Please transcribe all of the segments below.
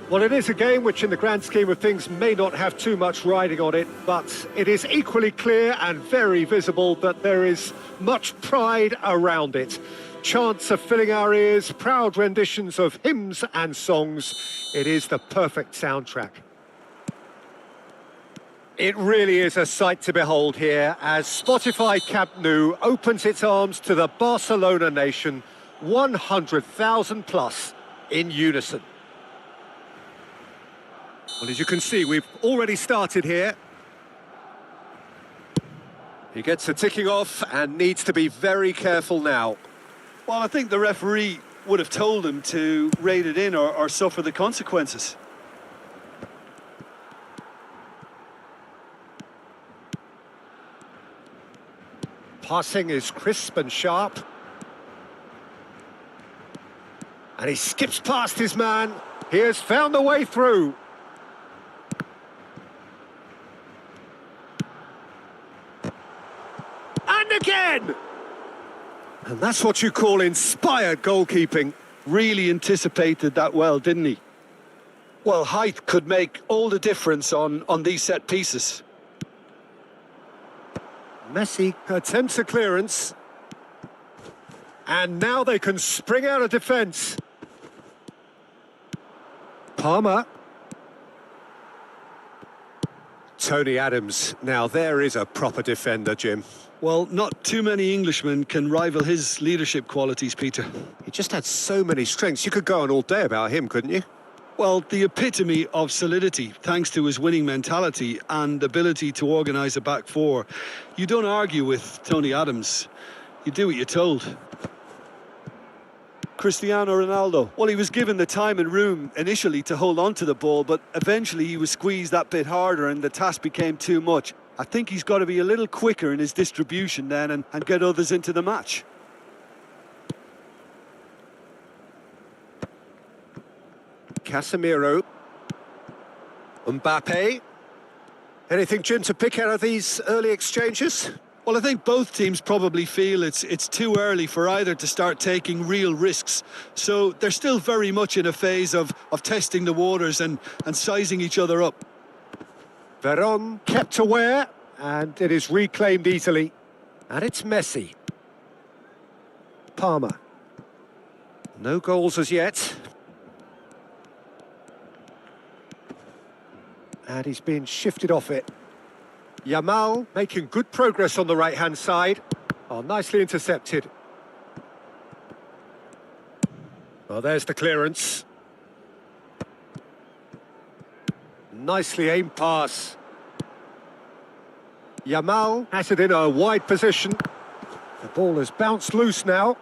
Well, it is a game which in the grand scheme of things may not have too much riding on it, but it is equally clear and very visible that there is much pride around it. Chants are filling our ears, proud renditions of hymns and songs. It is the perfect soundtrack. It really is a sight to behold here as Spotify Camp Nou opens its arms to the Barcelona nation, 100,000 plus in unison. Well, as you can see, we've already started here. He gets the ticking off and needs to be very careful now. Well, I think the referee would have told him to rate it in or suffer the consequences. Passing is crisp and sharp. And he skips past his man. He has found the way through. And again! And that's what you call inspired goalkeeping. Really anticipated that well, didn't he? Well, height could make all the difference on these set pieces. Messi attempts a clearance. And now they can spring out of defence. Palmer. Tony Adams. Now there is a proper defender, Jim. Well, not too many Englishmen can rival his leadership qualities, Peter. He just had so many strengths. You could go on all day about him, couldn't you? Well, the epitome of solidity, thanks to his winning mentality and ability to organise a back four. You don't argue with Tony Adams. You do what you're told. Cristiano Ronaldo. Well, he was given the time and room initially to hold on to the ball, but eventually he was squeezed that bit harder and the task became too much. I think he's got to be a little quicker in his distribution then and get others into the match. Casemiro. Mbappe. Anything, Jim, to pick out of these early exchanges? Well, I think both teams probably feel it's too early for either to start taking real risks. So they're still very much in a phase of testing the waters and sizing each other up. Veron kept aware, and it is reclaimed easily. And it's Messi. Palmer. No goals as yet. And he's been shifted off it. Yamal making good progress on the right-hand side. Oh, nicely intercepted. Well, there's the clearance. Nicely aimed pass. Yamal has it in a wide position. The ball has bounced loose now.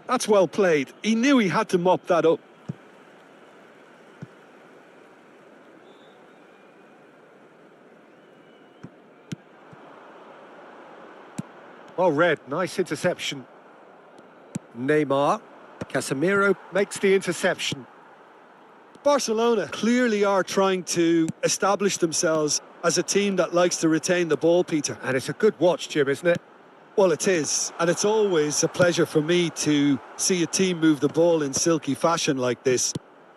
That's well played. He knew he had to mop that up. Well read, nice interception. Neymar. Casemiro makes the interception. Barcelona clearly are trying to establish themselves as a team that likes to retain the ball, Peter. And it's a good watch, Jim, isn't it? Well, it is. And it's always a pleasure for me to see a team move the ball in silky fashion like this.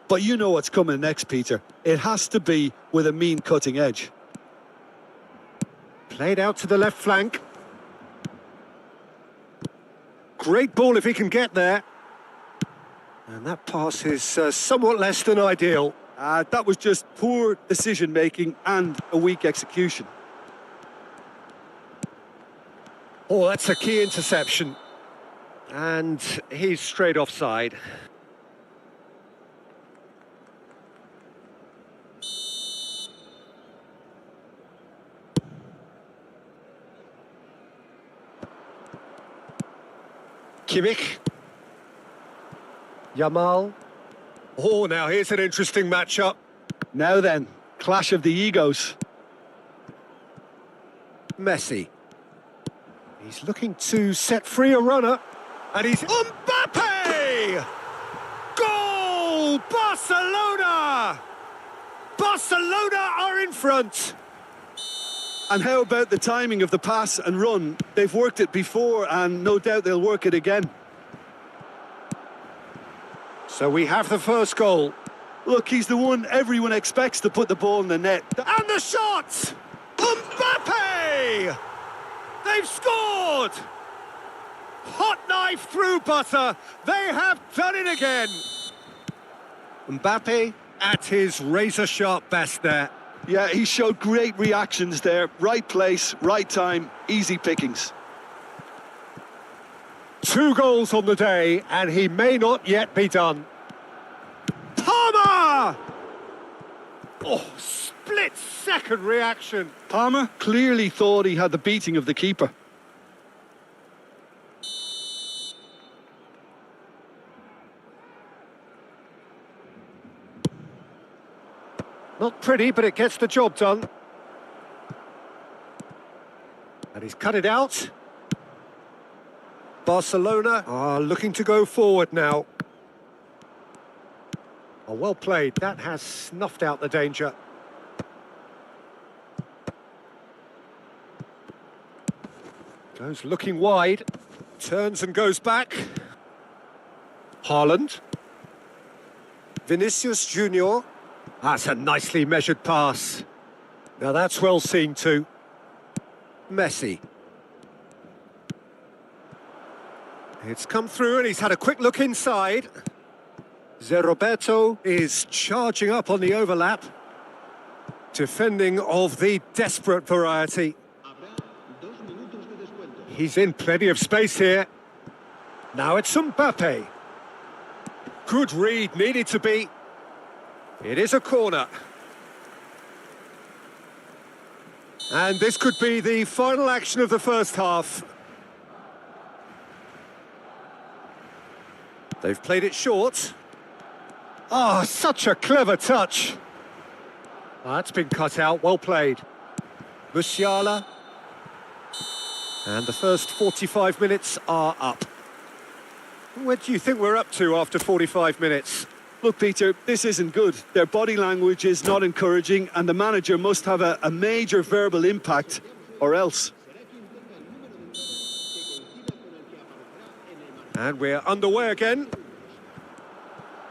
But you know what's coming next, Peter. It has to be with a mean cutting edge. Played out to the left flank. Great ball if he can get there. And that pass is somewhat less than ideal. That was just poor decision-making and a weak execution. Oh, that's a key interception. And he's straight offside. Kimmich. Yamal. Oh, now here's an interesting matchup. Now then, clash of the egos. Messi. He's looking to set free a runner. And he's... Mbappe! Goal! Barcelona! Barcelona are in front. And how about the timing of the pass and run? They've worked it before and no doubt they'll work it again. So we have the first goal. Look, he's the one everyone expects to put the ball in the net. And the shot! Mbappe! They've scored! Hot knife through butter. They have done it again. Mbappe at his razor-sharp best there. Yeah, he showed great reactions there. Right place, right time, easy pickings. 2 goals on the day, and he may not yet be done. Palmer! Oh, split-second reaction. Palmer clearly thought he had the beating of the keeper. Not pretty, but it gets the job done. And he's cut it out. Barcelona are looking to go forward now. Oh, well played. That has snuffed out the danger. Goes looking wide. Turns and goes back. Haaland. Vinicius Junior. That's a nicely measured pass. Now that's well seen too. Messi. It's come through and he's had a quick look inside. Roberto is charging up on the overlap. Defending of the desperate variety. He's in plenty of space here. Now it's Mbappe. Good read, needed to be. It is a corner. And this could be the final action of the first half. They've played it short. Oh, such a clever touch. Oh, that's been cut out, well played. Musiala. And the first 45 minutes are up. Where do you think we're up to after 45 minutes? Look, Peter, this isn't good. Their body language is not encouraging and the manager must have a major verbal impact, or else. And we're underway again.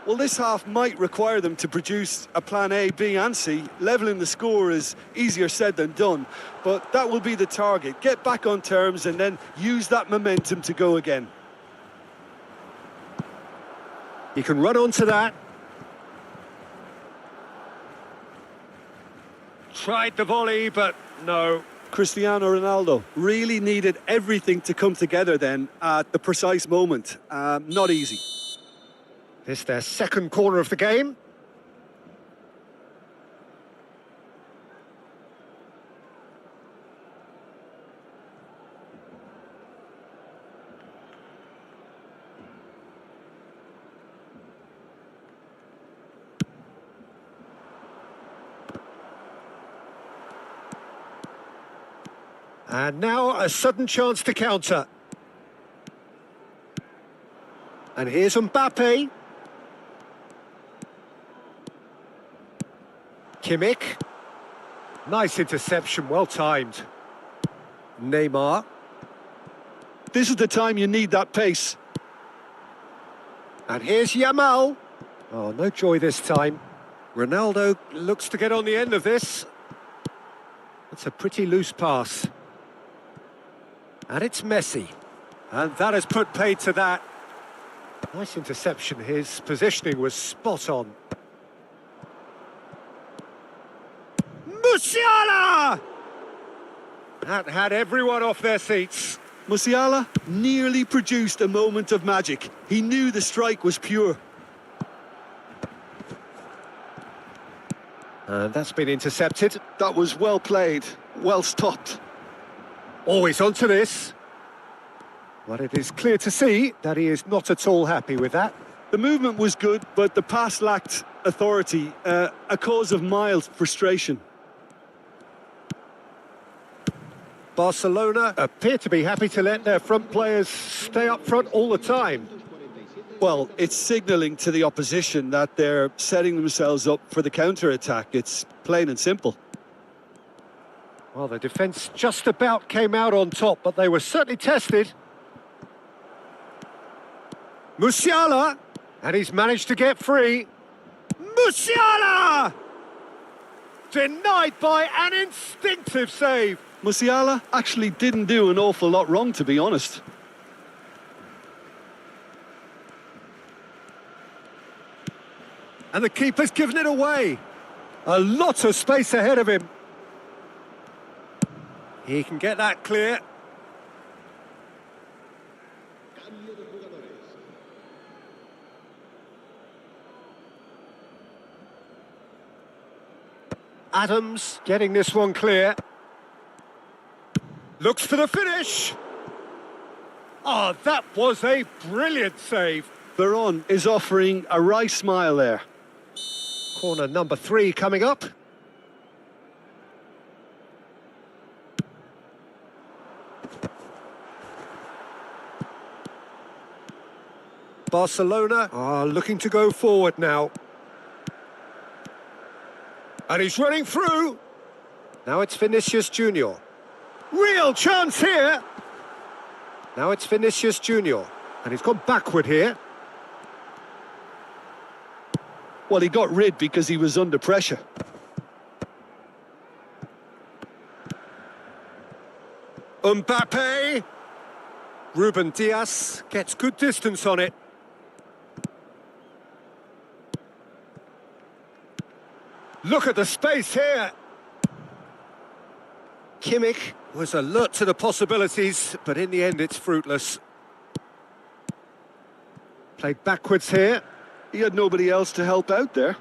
Well, this half might require them to produce a plan A, B and C. Levelling the score is easier said than done, but that will be the target. Get back on terms and then use that momentum to go again. He can run onto that. Tried the volley, but no. Cristiano Ronaldo really needed everything to come together then at the precise moment. Not easy. This their second corner of the game. And now a sudden chance to counter. And here's Mbappe. Kimmich. Nice interception, well timed. Neymar. This is the time you need that pace. And here's Yamal. Oh, no joy this time. Ronaldo looks to get on the end of this. That's a pretty loose pass. And it's Messi. And that has put paid to that. Nice interception. His positioning was spot on. Musiala! That had everyone off their seats. Musiala nearly produced a moment of magic. He knew the strike was pure. And that's been intercepted. That was well played, well stopped. Always onto this. But it is clear to see that he is not at all happy with that. The movement was good, but the pass lacked authority, a cause of mild frustration. Barcelona appear to be happy to let their front players stay up front all the time. Well, it's signalling to the opposition that they're setting themselves up for the counter-attack. It's plain and simple. Well, the defence just about came out on top, but they were certainly tested. Musiala, and he's managed to get free. Musiala! Denied by an instinctive save. Musiala actually didn't do an awful lot wrong, to be honest. And the keeper's given it away. A lot of space ahead of him. He can get that clear. Adams getting this one clear. Looks for the finish. Oh, that was a brilliant save. Veron is offering a wry smile there. Corner number 3 coming up. Barcelona are looking to go forward now. And he's running through. Now it's Vinicius Junior. Real chance here. Now it's Vinicius Junior. And he's gone backward here. Well, he got rid because he was under pressure. Mbappe. Ruben Dias gets good distance on it. Look at the space here. Kimmich was alert to the possibilities, but in the end it's fruitless. Played backwards here. He had nobody else to help out there.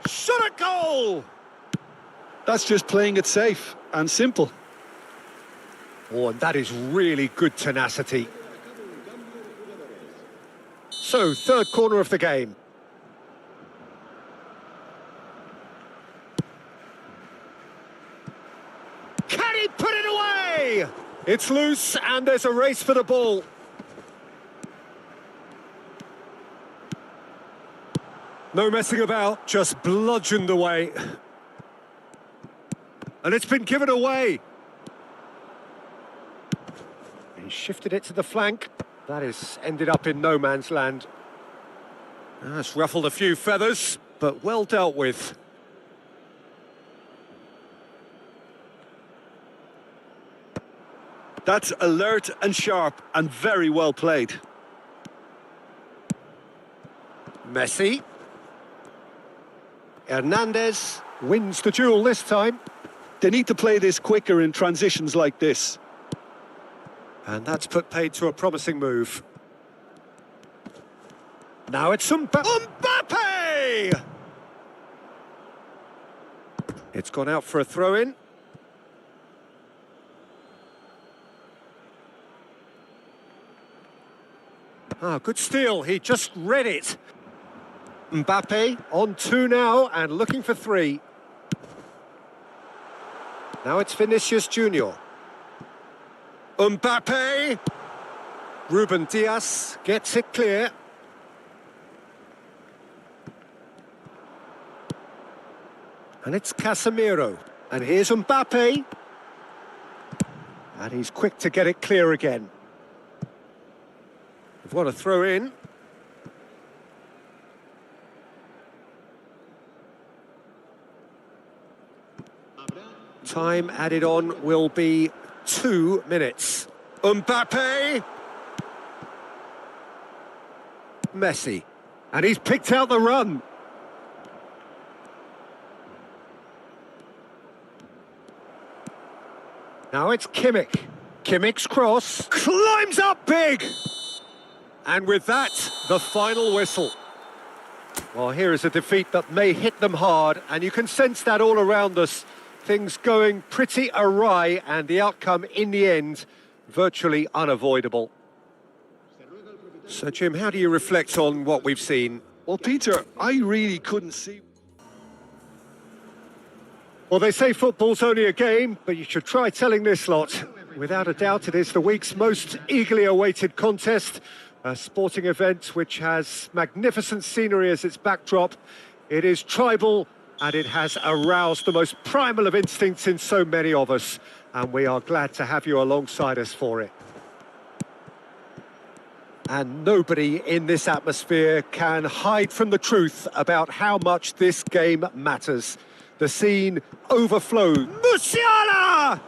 Shot at goal! That's just playing it safe and simple. Oh, and that is really good tenacity. So, third corner of the game. Can he put it away? It's loose and there's a race for the ball. No messing about, just bludgeoned away. And it's been given away. He shifted it to the flank. That has ended up in no man's land. That's ruffled a few feathers, but well dealt with. That's alert and sharp and very well played. Messi. Hernandez wins the duel this time. They need to play this quicker in transitions like this. And that's put paid to a promising move. Now it's Mbappe! It's gone out for a throw-in. Ah, good steal. He just read it. Mbappe on 2 now and looking for 3. Now it's Vinicius Junior. Mbappe! Ruben Dias gets it clear. And it's Casemiro. And here's Mbappe. And he's quick to get it clear again. What a throw in. Time added on will be 2 minutes. Mbappe. Messi. And he's picked out the run. Now it's Kimmich. Kimmich's cross. Climbs up big. And with that, the final whistle. Well, here is a defeat that may hit them hard, and you can sense that all around us. Things going pretty awry, and the outcome in the end, virtually unavoidable. So, Jim, how do you reflect on what we've seen? Well, Peter, I really couldn't see. Well, they say football's only a game, but you should try telling this lot. Without a doubt, it is the week's most eagerly awaited contest, a sporting event which has magnificent scenery as its backdrop. It is tribal, and it has aroused the most primal of instincts in so many of us, and we are glad to have you alongside us for it. And nobody in this atmosphere can hide from the truth about how much this game matters. The scene overflows. Musiala!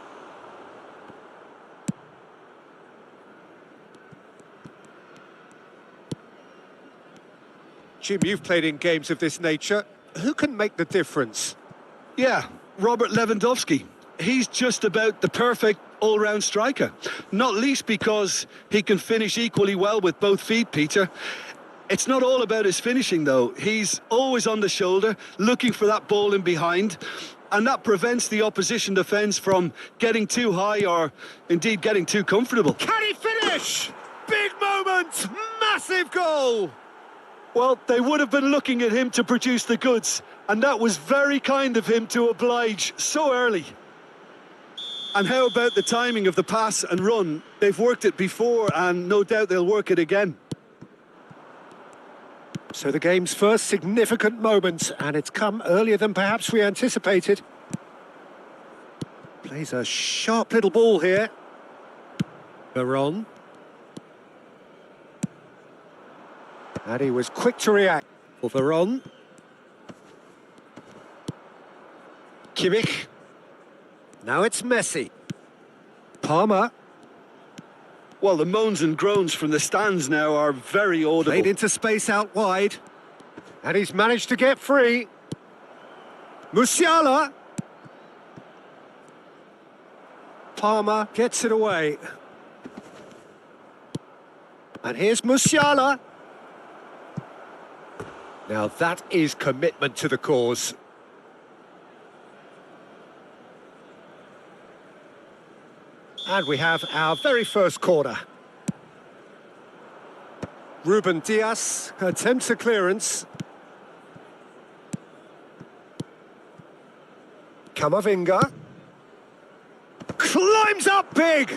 Jim, you've played in games of this nature. Who can make the difference? Yeah, Robert Lewandowski. He's just about the perfect all-round striker. Not least because he can finish equally well with both feet, Peter. It's not all about his finishing, though. He's always on the shoulder, looking for that ball in behind, and that prevents the opposition defence from getting too high or, indeed, getting too comfortable. Can he finish? Big moment! Massive goal! Well, they would have been looking at him to produce the goods, and that was very kind of him to oblige so early. And how about the timing of the pass and run? They've worked it before, and no doubt they'll work it again. So the game's first significant moment, and it's come earlier than perhaps we anticipated. Plays a sharp little ball here. Veron. And he was quick to react. For Veron. Kimmich. Now it's Messi. Palmer. Well, the moans and groans from the stands now are very audible. Played into space out wide. And he's managed to get free. Musiala. Palmer gets it away. And here's Musiala. Now that is commitment to the cause. And we have our very first corner. Ruben Dias attempts a clearance. Camavinga. Climbs up big!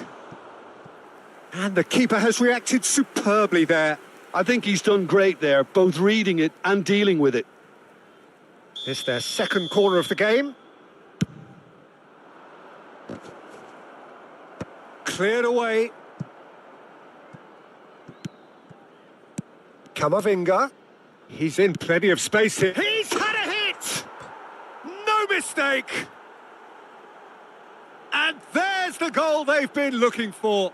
And the keeper has reacted superbly there. I think he's done great there, both reading it and dealing with it. It's their second corner of the game. Cleared away. Camavinga. He's in plenty of space here. He's had a hit! No mistake! And there's the goal they've been looking for.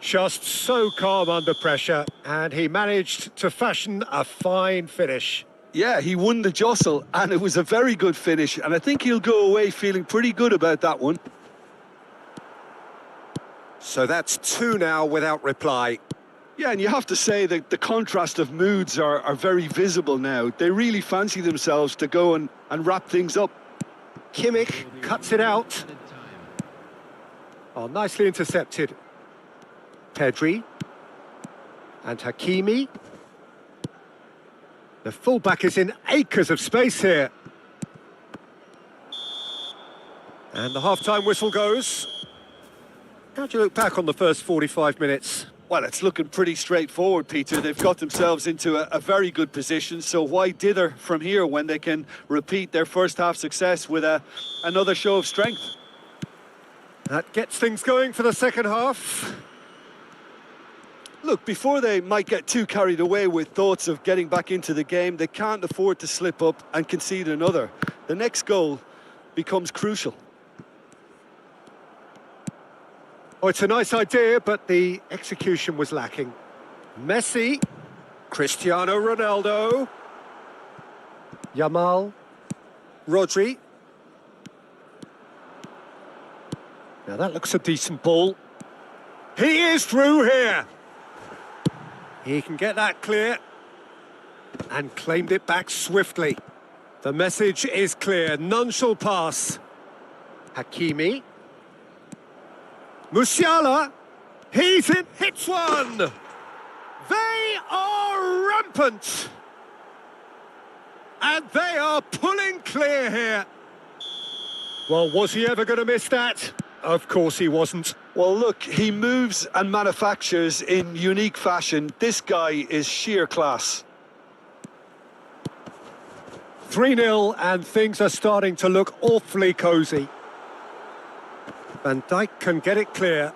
Just so calm under pressure, and he managed to fashion a fine finish. Yeah, he won the jostle, and it was a very good finish, and I think he'll go away feeling pretty good about that one. So that's two now without reply. Yeah, and you have to say that the contrast of moods are very visible now. They really fancy themselves to go and wrap things up. Kimmich cuts it out. Oh, nicely intercepted. Pedri. And Hakimi. The fullback is in acres of space here. And the half-time whistle goes. How do you look back on the first 45 minutes? Well, it's looking pretty straightforward, Peter. They've got themselves into a very good position, so why dither from here when they can repeat their first-half success with another show of strength? That gets things going for the second half. Look, before they might get too carried away with thoughts of getting back into the game, they can't afford to slip up and concede another. The next goal becomes crucial. Oh, it's a nice idea, but the execution was lacking. Messi, Cristiano Ronaldo, Yamal, Rodri. Now that looks a decent ball. He is through here. He can get that clear and claimed it back swiftly. The message is clear, none shall pass. Hakimi. Musiala, he's in, hits one! They are rampant! And they are pulling clear here. Well, was he ever going to miss that? Of course he wasn't. Well, look, he moves and manufactures in unique fashion. This guy is sheer class. 3-0 and things are starting to look awfully cosy. Van Dijk can get it clear.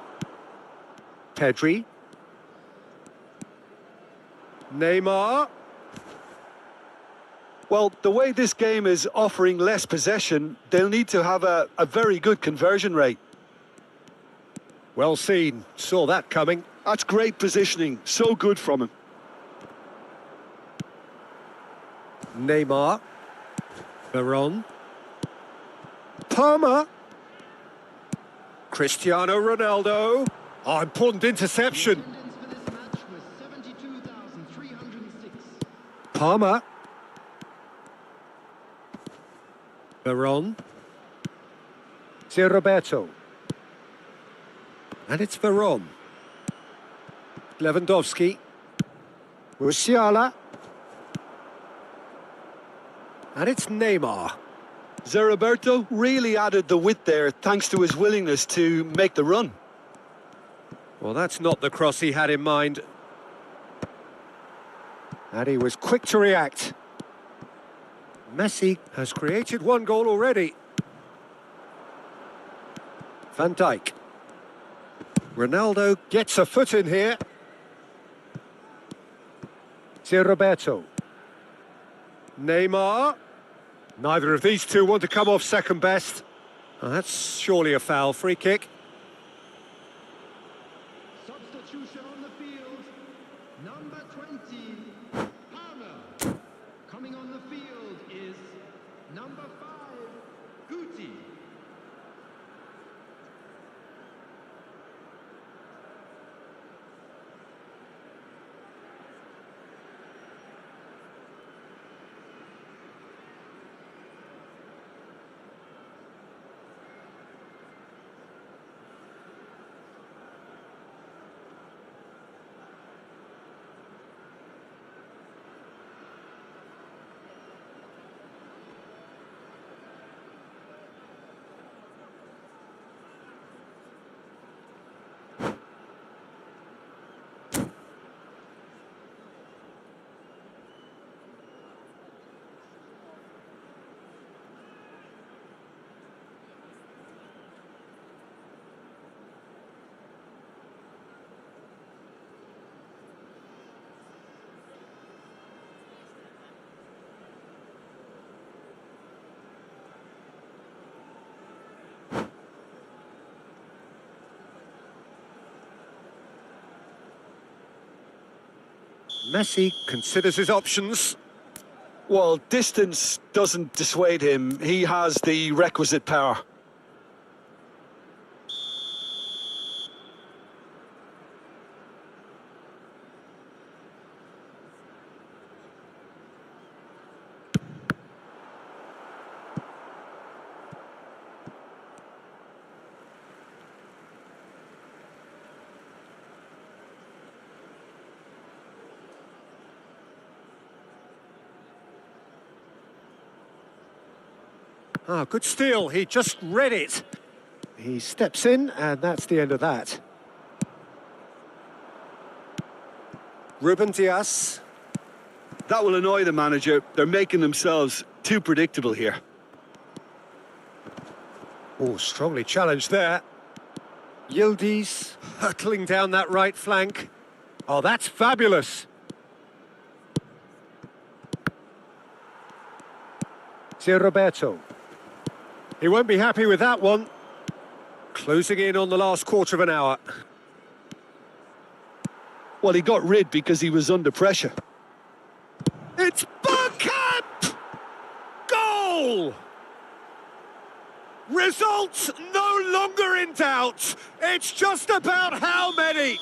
Pedri. Neymar. Well, the way this game is offering less possession, they'll need to have a very good conversion rate. Well seen. Saw that coming. That's great positioning. So good from him. Neymar. Veron. Palmer. Cristiano Ronaldo. Oh, important interception. Palmer. Veron. It's Roberto. And it's Veron. Lewandowski. Musiala. And it's Neymar. Roberto really added the width there thanks to his willingness to make the run. Well, that's not the cross he had in mind. And he was quick to react. Messi has created one goal already. Van Dijk. Ronaldo gets a foot in here. It's Roberto. Neymar. Neither of these two want to come off second best. Oh, that's surely a foul. Free kick. Substitution on the field. Number 20, Palmer. Coming on the field is number 5, Guti. Messi considers his options. Well, distance doesn't dissuade him. He has the requisite power. Ah, good steal. He just read it. He steps in, and that's the end of that. Ruben Dias. That will annoy the manager. They're making themselves too predictable here. Oh, strongly challenged there. Yildiz hurtling down that right flank. Oh, that's fabulous. It's Roberto. He won't be happy with that one. Closing in on the last quarter of an hour. Well, he got rid because he was under pressure. It's Bergkamp! Goal! Results no longer in doubt. It's just about how many.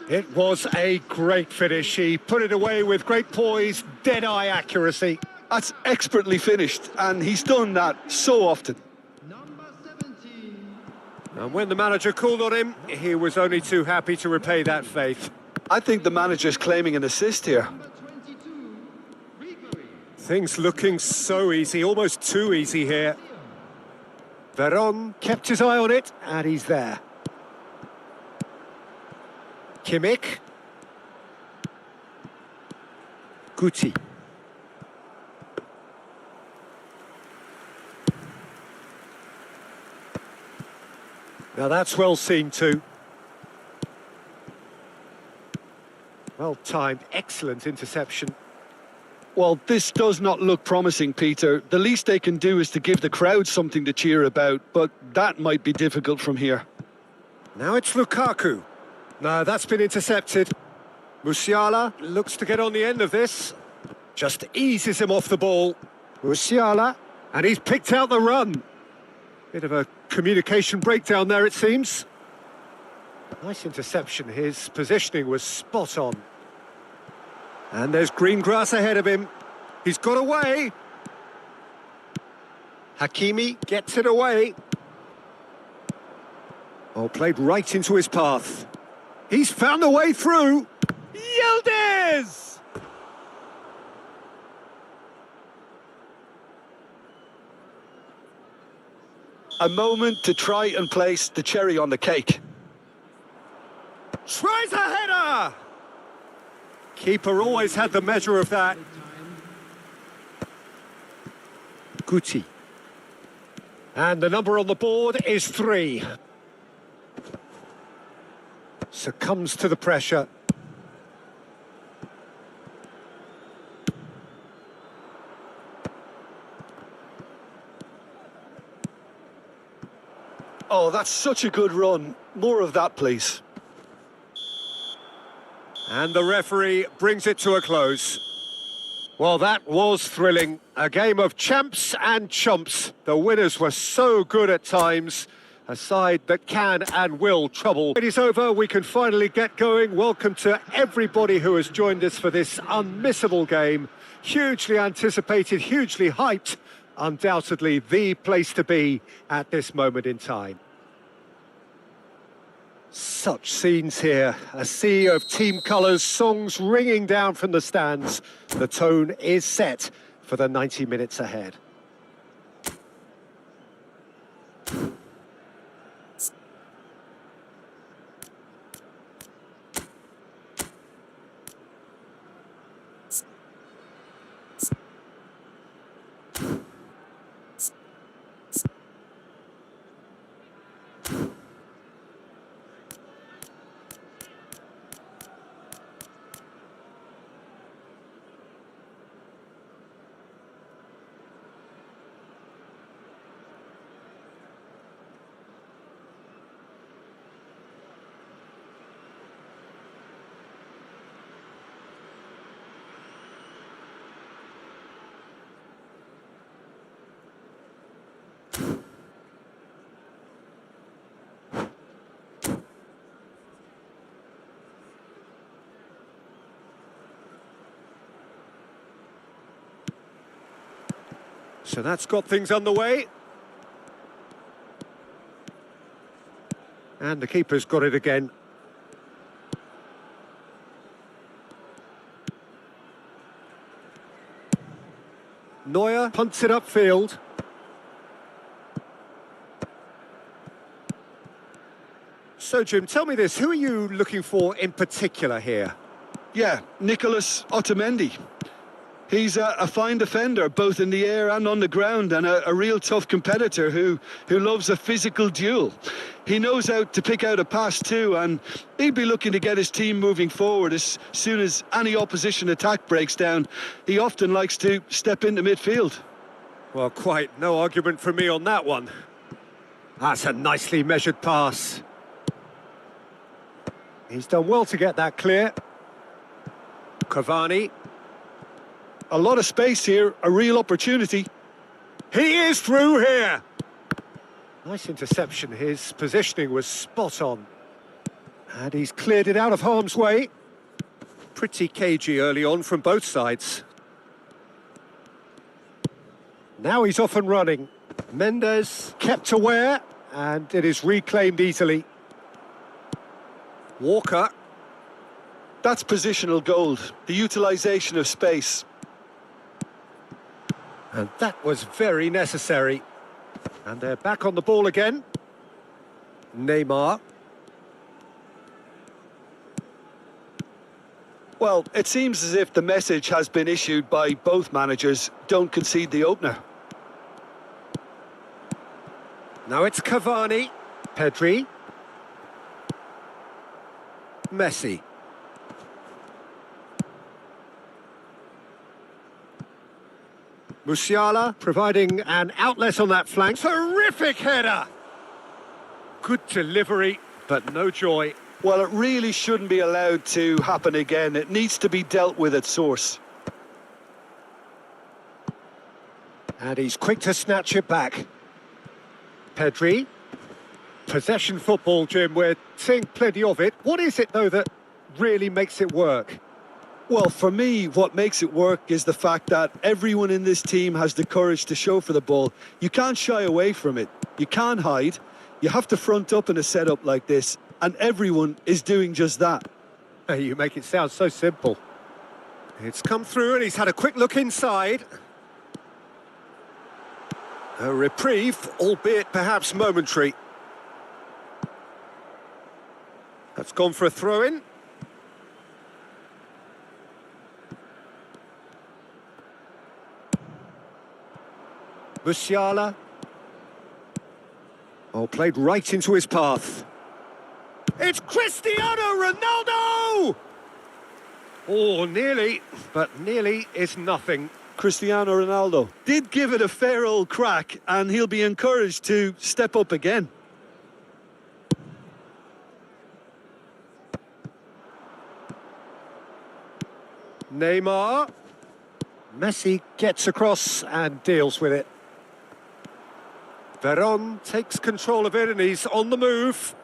It was a great finish. He put it away with great poise, dead-eye accuracy. That's expertly finished, and he's done that so often. Number 17. And when the manager called on him, he was only too happy to repay that faith. I think the manager's claiming an assist here. Number 22, Ribery. Things looking so easy, almost too easy here. Veron kept his eye on it, and he's there. Kimmich. Guti. Now that's well seen too. Well timed, excellent interception. Well, this does not look promising, Peter. The least they can do is to give the crowd something to cheer about, but that might be difficult from here. Now it's Lukaku. No, that's been intercepted. Musiala looks to get on the end of this. Just eases him off the ball. Musiala, and he's picked out the run. Bit of a communication breakdown there, it seems. Nice interception. His positioning was spot on. And there's green grass ahead of him. He's got away. Hakimi gets it away. Oh, played right into his path. He's found a way through. Yildiz! A moment to try and place the cherry on the cake. Tries a header! Keeper always had the measure of that. Guti. And the number on the board is 3. Succumbs to the pressure. Oh, that's such a good run. More of that, please. And the referee brings it to a close. Well, that was thrilling. A game of champs and chumps. The winners were so good at times. A side that can and will trouble. It is over. We can finally get going. Welcome to everybody who has joined us for this unmissable game. Hugely anticipated, hugely hyped. Undoubtedly the place to be at this moment in time. Such scenes here, a sea of team colours, songs ringing down from the stands. The tone is set for the 90 minutes ahead. So that's got things underway. And the keeper's got it again. Neuer punts it upfield. So, Jim, tell me this. Who are you looking for in particular here? Yeah, Nicolas Otamendi. He's a fine defender, both in the air and on the ground, and a real tough competitor who loves a physical duel. He knows how to pick out a pass too, and he'll be looking to get his team moving forward as soon as any opposition attack breaks down. He often likes to step into midfield. Well, quite no argument from me on that one. That's a nicely measured pass. He's done well to get that clear. Cavani. A lot of space here, a real opportunity. He is through here. Nice interception. His positioning was spot on. And he's cleared it out of harm's way. Pretty cagey early on from both sides. Now he's off and running. Mendes kept aware, and it is reclaimed easily. Walker. That's positional gold, the utilisation of space. And that was very necessary. And they're back on the ball again. Neymar. Well, it seems as if the message has been issued by both managers: don't concede the opener. Now it's Cavani. Pedri. Messi. Musiala providing an outlet on that flank. Terrific header! Good delivery, but no joy. Well, it really shouldn't be allowed to happen again. It needs to be dealt with at source. And he's quick to snatch it back. Pedri. Possession football, Jim. We're seeing plenty of it. What is it, though, that really makes it work? Well, for me, what makes it work is the fact that everyone in this team has the courage to show for the ball. You can't shy away from it. You can't hide. You have to front up in a setup like this, and everyone is doing just that. Hey, you make it sound so simple. It's come through and he's had a quick look inside. A reprieve, albeit perhaps momentary. That's gone for a throw-in. Musiala. Oh, played right into his path. It's Cristiano Ronaldo! Oh, nearly, but nearly is nothing. Cristiano Ronaldo did give it a fair old crack, and he'll be encouraged to step up again. Neymar. Messi gets across and deals with it. Veron takes control of it and he's on the move.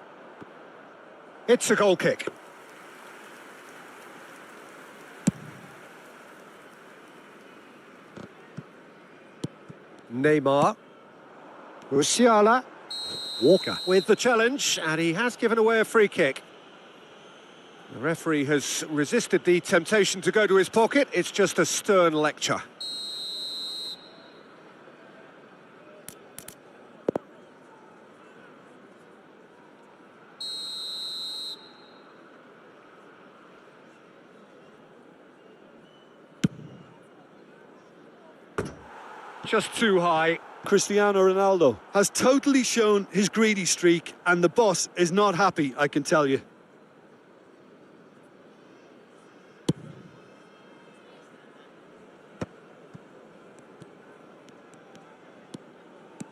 It's a goal kick. Neymar. Musiala. Walker with the challenge, and he has given away a free kick. The referee has resisted the temptation to go to his pocket. It's just a stern lecture. Just too high. Cristiano Ronaldo has totally shown his greedy streak, and the boss is not happy, I can tell you.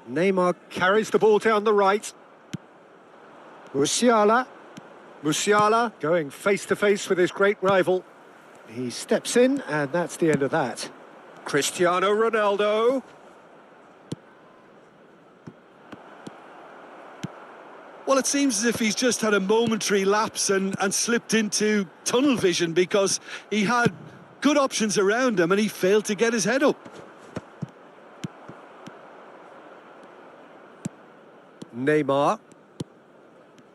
Neymar carries the ball down the right. Musiala. Musiala going face-to-face with his great rival. He steps in, and that's the end of that. Cristiano Ronaldo. Well, it seems as if he's just had a momentary lapse and slipped into tunnel vision, because he had good options around him and he failed to get his head up. Neymar.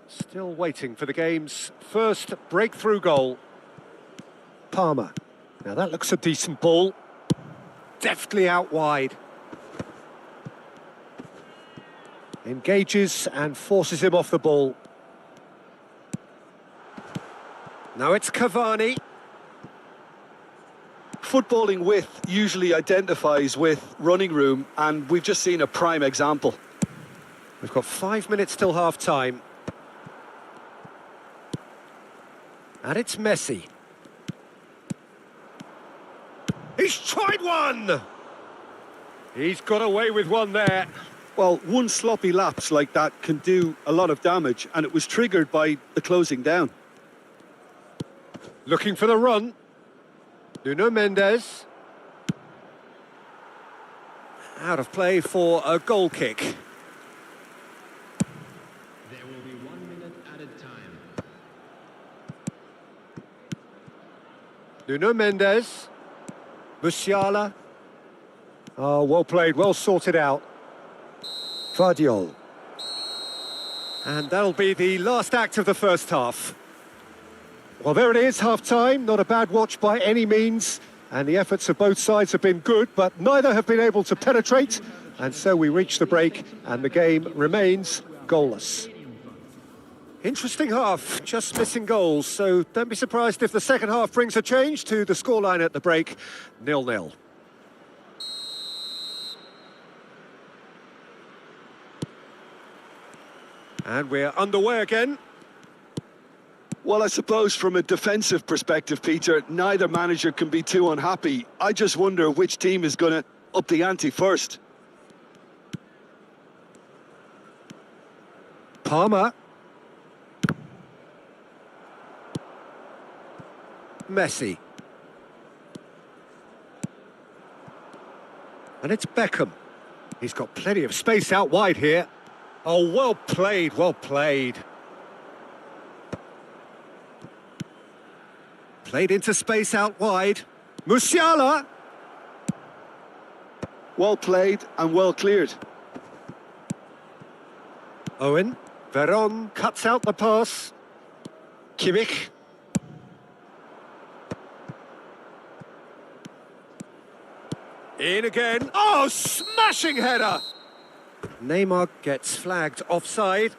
Still waiting for the game's first breakthrough goal. Palmer. Now that looks a decent ball. Deftly out wide. Engages and forces him off the ball. Now it's Cavani. Footballing width usually identifies with running room, and we've just seen a prime example. We've got 5 minutes till half-time. And it's Messi. He's tried one! He's got away with one there. Well, one sloppy lapse like that can do a lot of damage, and it was triggered by the closing down. Looking for the run. Nuno Mendes. Out of play for a goal kick. There will be 1 minute added time. Nuno Mendes. Musiala. Oh, well played, well sorted out. Vardiol. And that'll be the last act of the first half. Well, there it is, half-time. Not a bad watch by any means. And the efforts of both sides have been good, but neither have been able to penetrate. And so we reach the break, and the game remains goalless. Interesting half, just missing goals. So don't be surprised if the second half brings a change to the scoreline at the break, 0-0. And we're underway again. Well, I suppose from a defensive perspective, Peter, neither manager can be too unhappy. I just wonder which team is going to up the ante first. Palmer. Messi. And it's Beckham. He's got plenty of space out wide here. Oh, well played, well played. Played into space out wide. Musiala. Well played and well cleared. Owen. Veron cuts out the pass. Kimmich. In again. Oh, smashing header! Neymar gets flagged offside.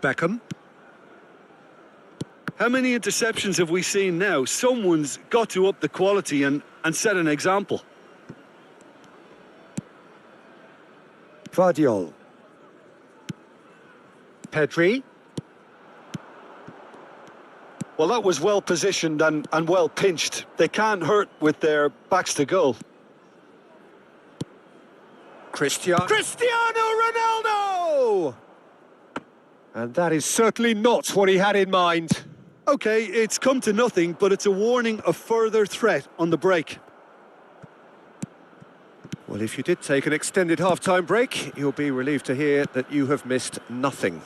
Beckham. How many interceptions have we seen now? Someone's got to up the quality and set an example. Vardiol. Pedri. Well, that was well positioned and well pinched. They can't hurt with their backs to goal. Cristiano Ronaldo! And that is certainly not what he had in mind. Okay, it's come to nothing, but it's a warning of further threat on the break. Well, if you did take an extended half-time break, you'll be relieved to hear that you have missed nothing.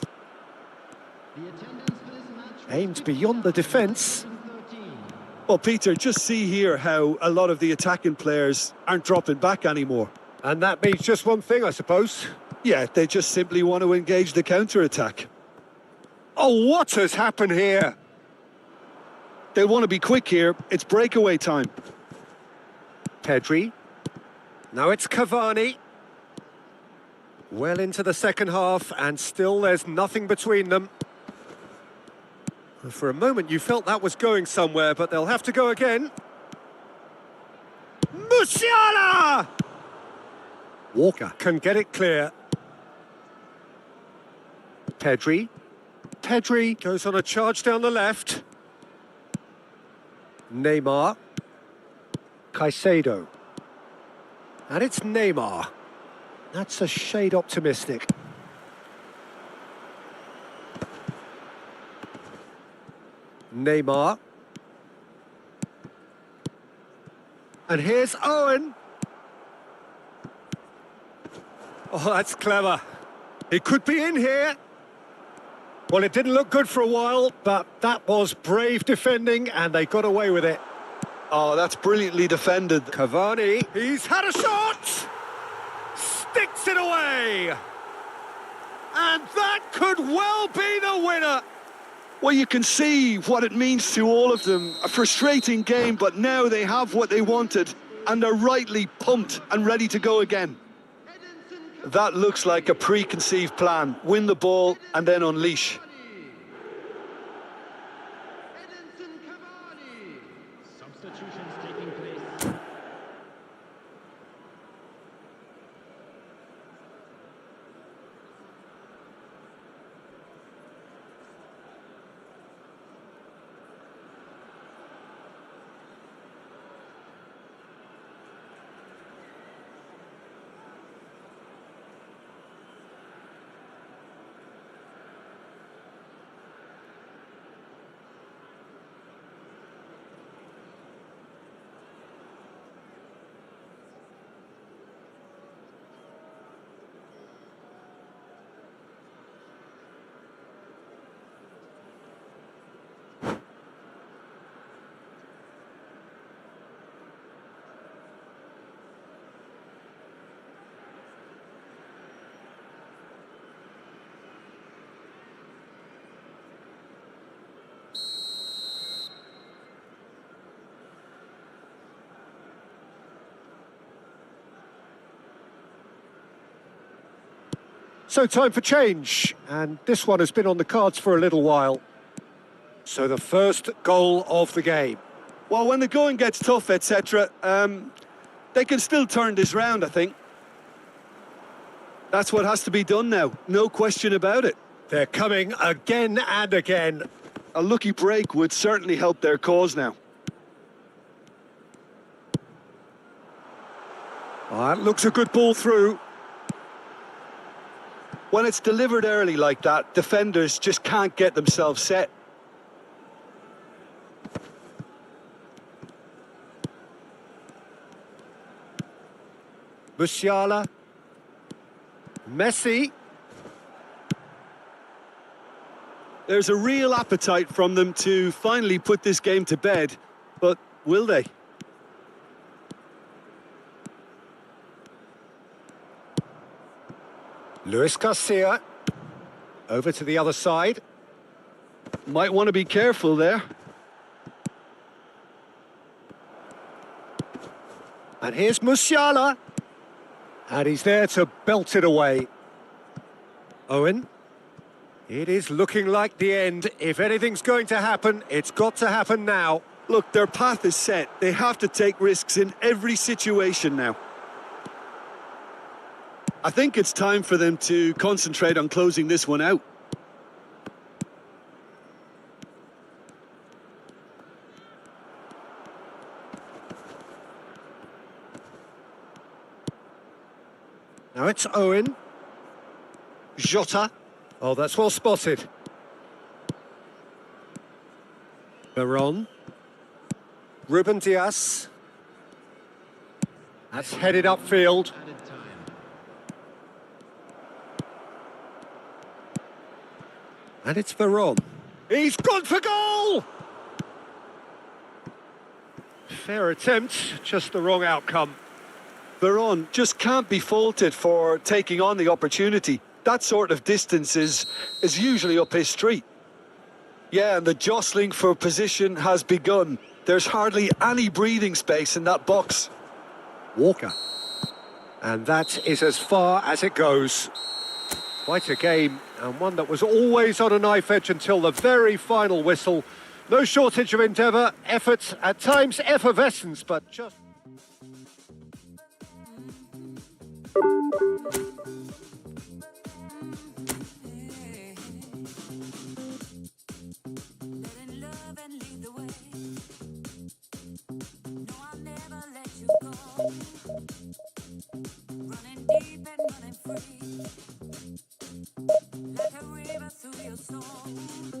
Aimed beyond the defence. Well, Peter, just see here how a lot of the attacking players aren't dropping back anymore. And that means just one thing, I suppose. Yeah, they just simply want to engage the counter-attack. Oh, what has happened here? They'll want to be quick here. It's breakaway time. Pedri. Now it's Cavani. Well into the second half, and still there's nothing between them. For a moment you felt that was going somewhere, but they'll have to go again. Musiala! Walker can get it clear. Pedri. Pedri goes on a charge down the left. Neymar. Caicedo. And it's Neymar. That's a shade optimistic. Neymar. And here's Owen. Oh, that's clever. He could be in here. Well, it didn't look good for a while, but that was brave defending, and they got away with it. Oh, that's brilliantly defended. Cavani, he's had a shot! Sticks it away! And that could well be the winner! Well, you can see what it means to all of them. A frustrating game, but now they have what they wanted, and they're rightly pumped and ready to go again. That looks like a preconceived plan. Win the ball and then unleash. Substitutions taking place. So time for change, and this one has been on the cards for a little while. So the first goal of the game. Well, when the going gets tough, etc., they can still turn this round, I think. That's what has to be done now, no question about it. They're coming again and again. A lucky break would certainly help their cause now. That looks a good ball through. When it's delivered early like that, defenders just can't get themselves set. Musiala. Messi. There's a real appetite from them to finally put this game to bed, but will they? Luis Garcia. Over to the other side. Might want to be careful there. And here's Musiala. And he's there to belt it away. Owen. It is looking like the end. If anything's going to happen, it's got to happen now. Look, their path is set. They have to take risks in every situation now. I think it's time for them to concentrate on closing this one out. Now it's Owen. Jota. Oh, that's well spotted. Veron. Ruben Dias. That's headed upfield. Added time. And it's Veron. He's gone for goal! Fair attempt, just the wrong outcome. Veron just can't be faulted for taking on the opportunity. That sort of distance is usually up his street. Yeah, and the jostling for position has begun. There's hardly any breathing space in that box. Walker. And that is as far as it goes. Quite a game, and one that was always on a knife edge until the very final whistle. No shortage of endeavour, effort, at times effervescence, but just... Running deep and running free, like a river through your soul.